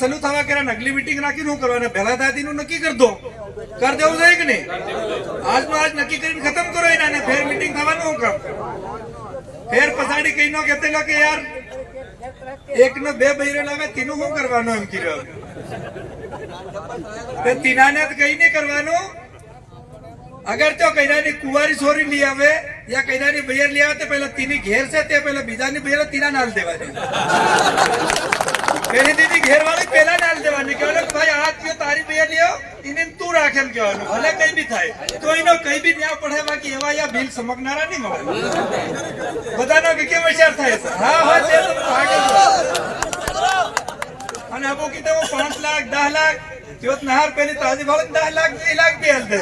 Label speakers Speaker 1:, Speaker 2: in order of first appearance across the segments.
Speaker 1: ચાલુ થવા કર્યા નકલી મીટિંગ રાખી શું કરવાના ભેલા થાય નું નક્કી કર દો કર દેવું જોઈએ કે નહીં આજનો આજ નક્કી કરીને ખતમ કરો એના ને ફેર મીટિંગ થવાનું હું કામ ફેર પછાડી કઈ નો કહેતેલો કે યાર એક નો બે બૈરે લાવે તેનું શું કરવાનું એમ કીધું તીનાને કઈ નહીં કરવાનું અગર તો કૈરાની કુંવારી છોરી લઈ આવે યા કૈરાની બૈર લઈ આવે તો પેલા તીની ઘેર છે તે પેલા બીજાની બૈર તીના નાલ દેવાની પેલી દીદી ઘેર વાળી પેલા નાલ દેવાની કહેવાનું ભાઈ આ કયો તારી બૈર લ્યો એને તું રાખે એમ કહેવાનું ભલે કઈ બી થાય તો એનો કઈ બી ન્યાય પડે બાકી એવા યા બિલ સમકનારા નહીં મળે બધાનો કે વિચાર થાય છે હા હા તે તો ભાગે અને અબો કીધું 5 લાખ 10 લાખ ત્યોત નહાર પેલી તાજી ભાવ 10 લાખ 2 લાખ બે હાલ દે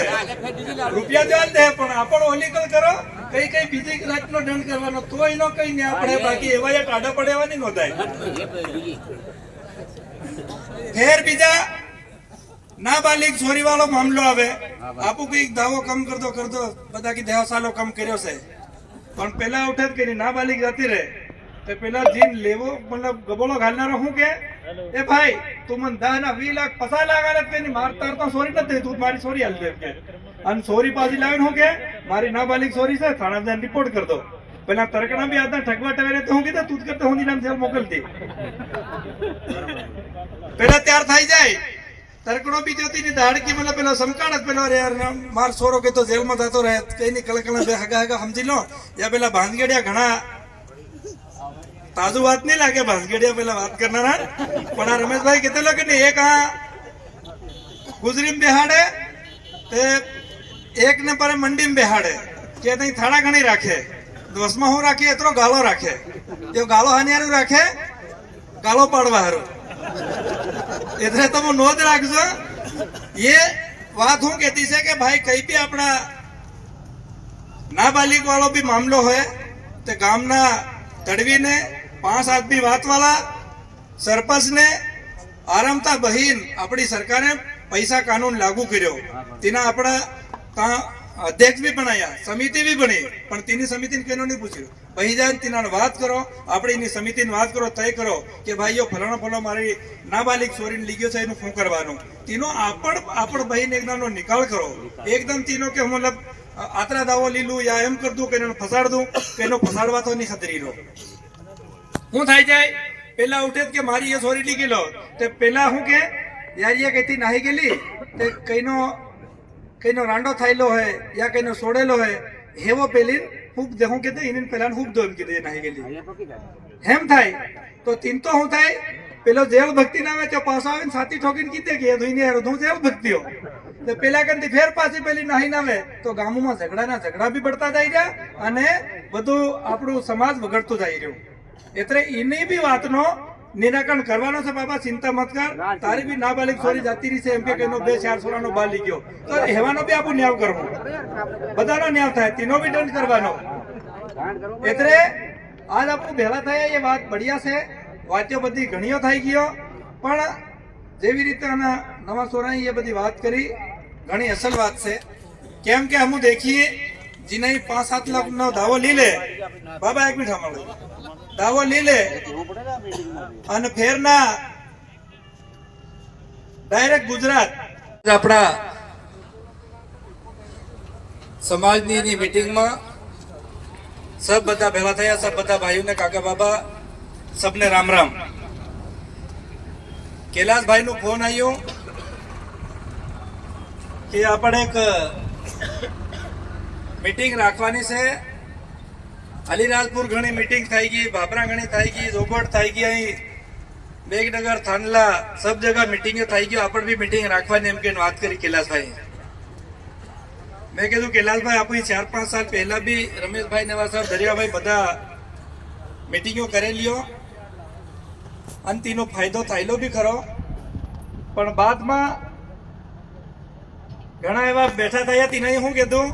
Speaker 1: રૂપિયા જો હાલ દે પણ આપણ ઓલીકલ કરો કઈ કઈ બીજી રાતનો દંડ કરવાનો તો એનો કઈ ને આપણે બાકી એવા યા ટાડા પડેવાની નો થાય ફેર બીજા નાબાલિગ ચોરી વાળો મામલો આવે આપુ કઈક દાવો કમ કરતો બધા કી 10 સાલો કમ કર્યો છે પણ પેલા ઉઠે કે નાબાલિગ જતી રહે તો પેલા જીન લેવો મતલબ ગબોળો ઘાલનારો શું કે એ ભાઈ તું મને 10 ના 20 લાખ 50 લાખ આલે કે મારતા તો સોરી નથી તું મારી સોરી હાલ દે કે અને સોરી પાછી લાવીને શું કે મારી નાબાલિગ સોરી છે થાણા જઈને રિપોર્ટ કર દો પેલા તરકણા બી આતા ઠગવા ટવેરે તો હું કીધું તું જ કરતો હું નામ સેલ મોકલતી પેલા ત્યાર થઈ જાય તરકણો બી જોતી ની દાડકી મને પેલો સમકાણ જ પેલો યાર માર સોરો કે તો જેલમાં જતો રહે કઈ ની કલકણા બે હગા સમજી લો યા પેલા ભાંગેડિયા ઘણા તાજુ વાત નહીં લાગે ભાંગેડિયા પેલા વાત કરનારા પણ આ રમેશભાઈ કહેતેલો કે નહીં એક આ ગુજરીમ બેહાડે તે એક ને પર મંડીમ બેહાડે કે તઈ થાળા ઘણી રાખે દોસ્તમાં હું રાખે એટલો ગાળો રાખે જો ગાળો હાનિયારું રાખે ગાળો પાડવા હારું એટલે તમે નોંધ રાખજો એ વાત હું કહેતી છે કે ભાઈ કઈ બી આપણા નાબાલિગ વાળો બી મામલો હોય તે ગામના તડવીને 5 આદમી વાત વાળા સરપંચ ને આરામતા બહીન આપણી સરકારે પૈસા કાનૂન લાગુ કર્યો તેના આપણા અધ્યક્ષ બી બનાયા સમિતિ બી બની પણ તેની સમિતિને કેનો નહીં પૂછ્યું ભાઈ જાય તેના વાત કરો આપણે એની સમિતિની વાત કરો તય કરો કે ભાઈઓ ફલાણો મારી નાબાલિગ ચોરીને લીગ્યો છે એનું શું કરવાનું તેનો આપણ બહીને એકદમનો નિકાલ કરો એકદમ તેનો કે મતલબ આતરા દાવો લીલું યા એમ કર દઉં કે એને ફસાડ દઉં કે એનો ફસાડવા તો નહીં ખતરી રહો શું થાય જાય પેલા ઉઠે કે મારી એ ચોરી લીગી લો તે પેલા શું કે યાર એ કઈથી નાહી ગયેલી તે કઈનો રાંડો થયેલો હોય યા કઈનો સોડેલો હોય હેવો પેલી હું હું કીધું એને પેલા હું દો એમ કીધું નાહી ગયેલી હેમ થાય તો તીન તો શું થાય પેલો જેલ ભક્તિ નામે તો પાછો આવીને છાતી ઠોકીને કીધે કે ધોઈને હું જેલ ભક્તિઓ તો પેલા કંથી ફેર પાછી પેલી નાહી નામે તો ગામોમાં ઝઘડા બી પડતા જાય રહ્યા અને બધું આપણું સમાજ બગડતું જાય રહ્યું એટલે એની બી વાતનો નિરાકરણ કરવાનો છે બાબા ચિંતા મત કર તારી બી નાબાલિગ છોરી જાતી રહી છે એમ કે એનો 2-4 સોરાનો બાલ લઈ ગયો તો એવાનો બી આપણું ન્યાય કરવો બધાનો ન્યાય થાય તેનો બી દંડ કરવાનો એટલે આજ આપણું ભેળા થયા એ વાત બઢિયા છે વાતો બધી ઘણીઓ થઈ ગયો પણ જેવી રીતે આના નવા સોરાએ એ બધી વાત કરી ઘણી અસલ વાત છે કેમ કે હમ દેખીએ जिन्हें 5-7 लाख नो दावो ली ले बाबा एक मिनट हमारे दावो ली ले અને ફેરના ડાયરેક્ટ ગુજરાત આપણા સમાજની મીટિંગમાં સબ બધા ભેગા થયા સબ બધા ભાઈઓને કાકા બાબા સબને રામ રામ कैलाशभाई નો ફોન આવ્યો કે આપણે એક मीटिंग રાખવાની છે અલીરાજપુર ઘણી મીટિંગ થઈ ગઈ બાબરા ઘણી થઈ ગઈ રોબોટ થઈ ગઈ અહીં બેગનગર થાનલા સબ જગા મીટિંગ થઈ ગઈ આપણે બી મીટિંગ રાખવાની એમ કે વાત કરી कैलाशभाई મેં કીધું कैलाशभाई આપણે 4-5 સાલ પહેલા બી રમેશભાઈ નવા સાહેબ દરિયાભાઈ બધા મીટિંગો કરેલીઓ અને તેનો ફાયદો થયેલો બી ખરો પણ બાદમાં ઘણા એવા બેઠા થયા તેને હું કીધું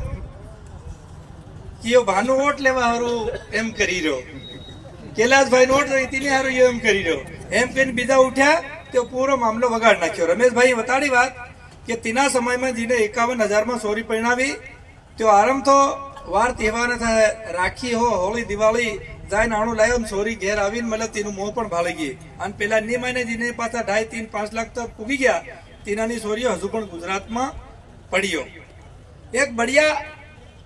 Speaker 1: ભાनु वोट लेवा हारू एम करी रो कैलाशभाई नोट रही थी हारू एम करी रो एम कहीं बीजा उठा तो पूरा मामलो वगाड़ नाख्यो रमेशभाई बताड़ी बात कि तीना समय में जिन्हें 51,000 में सोरी परिणावी तो आरंभ तो वार तहेवार था राखी हो होली दिवाली જાય નાણું લાવ્યો ને સોરી ઘેર આવીને મતલબ તેનું મોં પણ ભાળી ગઈ અને પેલા નિમાઈને જીને પાછા 2.5, 3, 5 લાખ તો પૂગી ગયા તેનાની સોરીઓ હજુ પણ ગુજરાતમાં પડ્યો એક બઢિયા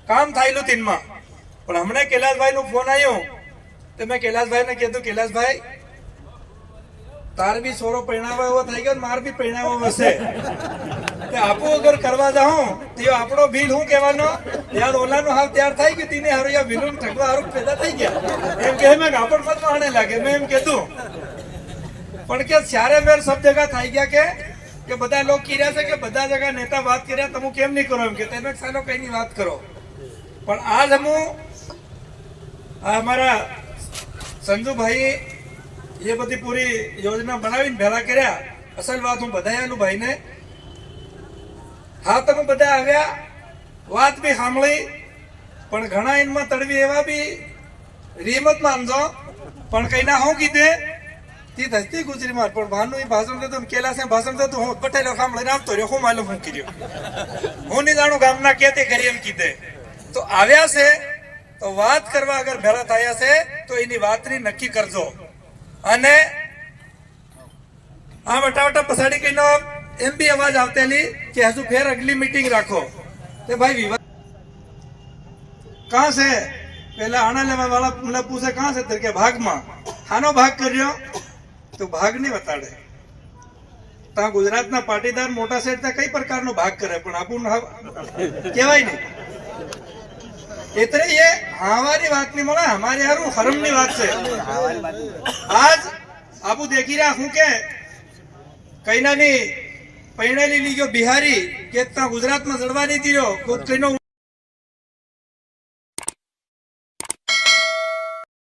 Speaker 1: કામ થાયેલું તીનમાં પણ હમણાં કૈલાસભાઈ નો ફોન આવ્યો તો મેં કૈલાસભાઈ ને કીધું કૈલાસભાઈ તાર બી સોરો પરિણાવા એવો થઈ ગયો માર બી પરિણાવા હશે આપું અગર કરવા જાઉં તો આપણો બિલ શું કહેવાનો યાર ઓલાનું હાલ તૈયાર થઈ ગયું તીને હારું યા બિલું ઠગવા હારું પેદા થઈ ગયા એમ કે મેં આપણ મત માણે લાગે મેં એમ કીધું પણ કે સારે મેર સબ જગા થઈ ગયા કે બધા લોકો કર્યા છે કે બધા જગા નેતા વાત કર્યા તમે કેમ નહીં કરો એમ કે તમે સાલો કઈ ની વાત કરો પણ આજ હું हमारा संजू भाई ये बड़ी पूरी योजना बनावी भेला कर्या असल बात हूँ बधायालू भाई ने हाँ तमे बधा आव्या बात भी सांभळी पण घणा इनमां तड़वी एवा भी रिमत मानजो पण कईना हूँ कीधे ती धसती गुजरी मार पण भानु भाषण देतो कैलास भाषण देतो हूँ पटेलो सांभळीने आपतो रह्यो हूँ मालूम हूँ कीधुं हूँ नहीं जाणुं गामना केते करी एम कीधे तो आव्या छे तो बात करवा अगर भेला थया छे तो एनी वातनी नक्की करजो अने आ वटा पछाड़ी कईनो एम बी अवाज आवतेली कि हजू फेर अगली मीटिंग राखो ते भाई विवाद कहां से पहला आना लेवा वाला मतलब पूछे कहां से तेरे के भाग में हानो भाग कर्यो तो भाग नहीं बताड़े ता गुजरात ना पाटीदार मोटा सेठ ता कई प्रकार नो भाग करे पण आपू केवाय नहीं इतने ये हमारी बात नहीं मोला हमारे यार हरम नहीं बात से आज आपू देखी रहा हूं के कई ना नहीं पहले ली गयो बिहारी के गुजरात में जड़वा नहीं थी